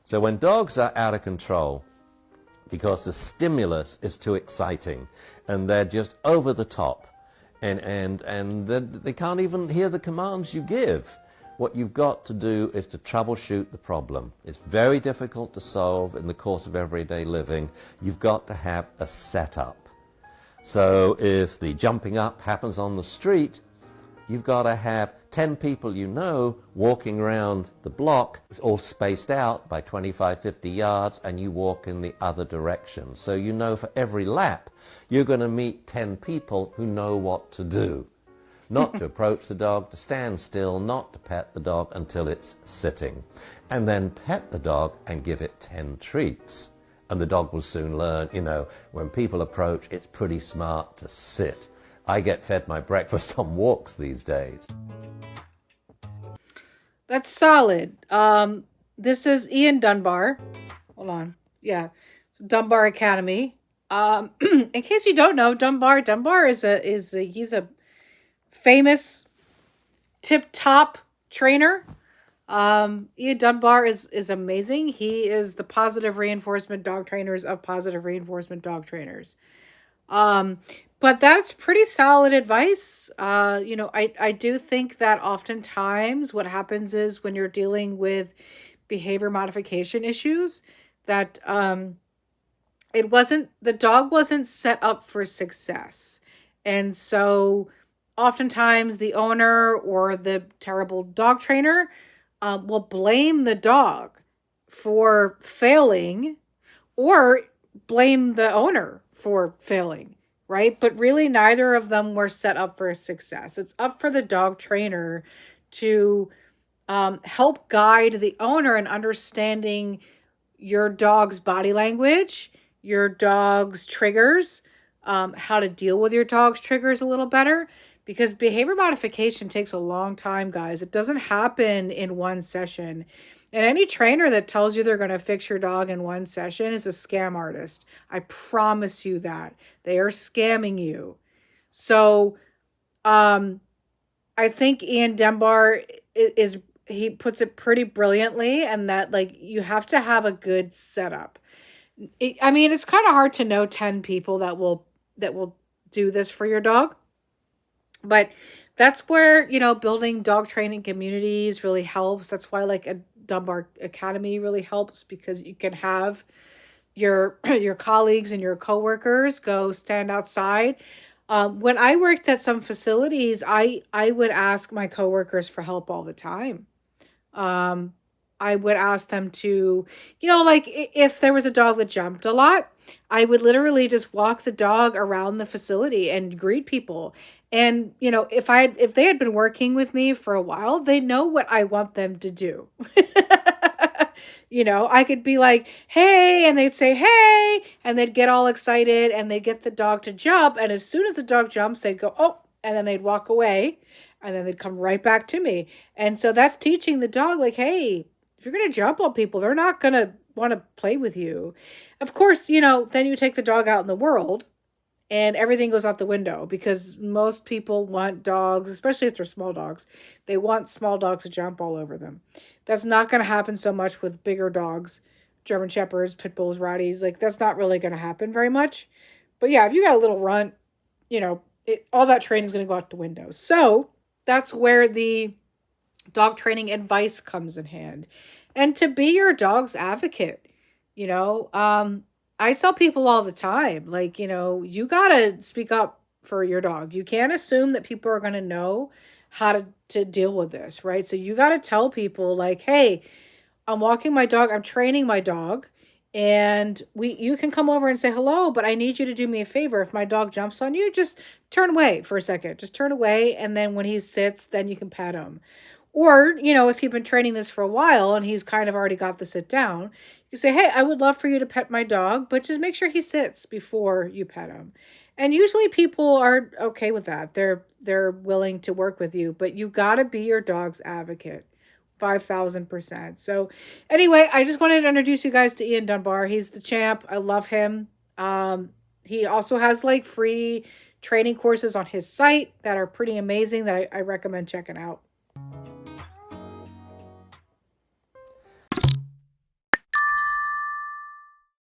So when dogs are out of control because the stimulus is too exciting and they're just over the top and they can't even hear the commands you give, what you've got to do is to troubleshoot the problem. It's very difficult to solve in the course of everyday living. You've got to have a setup. So if the jumping up happens on the street, you've got to have 10 people you know walking around the block, all spaced out by 25, 50 yards, and you walk in the other direction. So you know for every lap, you're going to meet 10 people who know what to do. Not to approach the dog, to stand still, not to pet the dog until it's sitting. And then pet the dog and give it 10 treats. And the dog will soon learn, you know, when people approach, it's pretty smart to sit. I get fed my breakfast on walks these days. That's solid. This is Ian Dunbar. Hold on. Yeah. So Dunbar Academy. In case you don't know, Dunbar is he's a famous tip-top trainer. Ian Dunbar is amazing. He is the positive reinforcement dog trainers of positive reinforcement dog trainers. But that's pretty solid advice. I do think that oftentimes what happens is when you're dealing with behavior modification issues, that the dog wasn't set up for success. And so oftentimes the owner or the terrible dog trainer will blame the dog for failing or blame the owner for failing, right? But really neither of them were set up for success. It's up for the dog trainer to help guide the owner in understanding your dog's body language, your dog's triggers, how to deal with your dog's triggers a little better. Because behavior modification takes a long time, guys. It doesn't happen in one session. And any trainer that tells you they're going to fix your dog in one session is a scam artist. I promise you that. They are scamming you. So I think Ian Dunbar he puts it pretty brilliantly, and that you have to have a good setup. It's kind of hard to know 10 people that will do this for your dog. But that's where, building dog training communities really helps. That's why a Dunbar Academy really helps, because you can have your colleagues and your coworkers go stand outside. When I worked at some facilities, I would ask my coworkers for help all the time. I would ask them to, if there was a dog that jumped a lot, I would literally just walk the dog around the facility and greet people. And, if they had been working with me for a while, they know what I want them to do. I could be like, hey, and they'd say, hey, and they'd get all excited and they'd get the dog to jump. And as soon as the dog jumps, they'd go, oh, and then they'd walk away and then they'd come right back to me. And so that's teaching the dog, hey, if you're going to jump on people, they're not going to want to play with you. Of course, then you take the dog out in the world and everything goes out the window, because most people want dogs, especially if they're small dogs. They want small dogs to jump all over them. That's not going to happen so much with bigger dogs, German Shepherds, Pit Bulls, Rotties. That's not really going to happen very much. But yeah, if you got a little runt, all that training is going to go out the window. So that's where the dog training advice comes in hand. And to be your dog's advocate, I tell people all the time, you got to speak up for your dog. You can't assume that people are going to know how to deal with this, right? So you got to tell people hey, I'm walking my dog, I'm training my dog, and you can come over and say hello, but I need you to do me a favor. If my dog jumps on you, just turn away for a second. Just turn away, and then when he sits, then you can pet him. Or, if you've been training this for a while and he's kind of already got the sit down, you say, hey, I would love for you to pet my dog, but just make sure he sits before you pet him. And usually people are okay with that. They're willing to work with you, but you got to be your dog's advocate. 5,000%. So anyway, I just wanted to introduce you guys to Ian Dunbar. He's the champ. I love him. He also has free training courses on his site that are pretty amazing that I recommend checking out.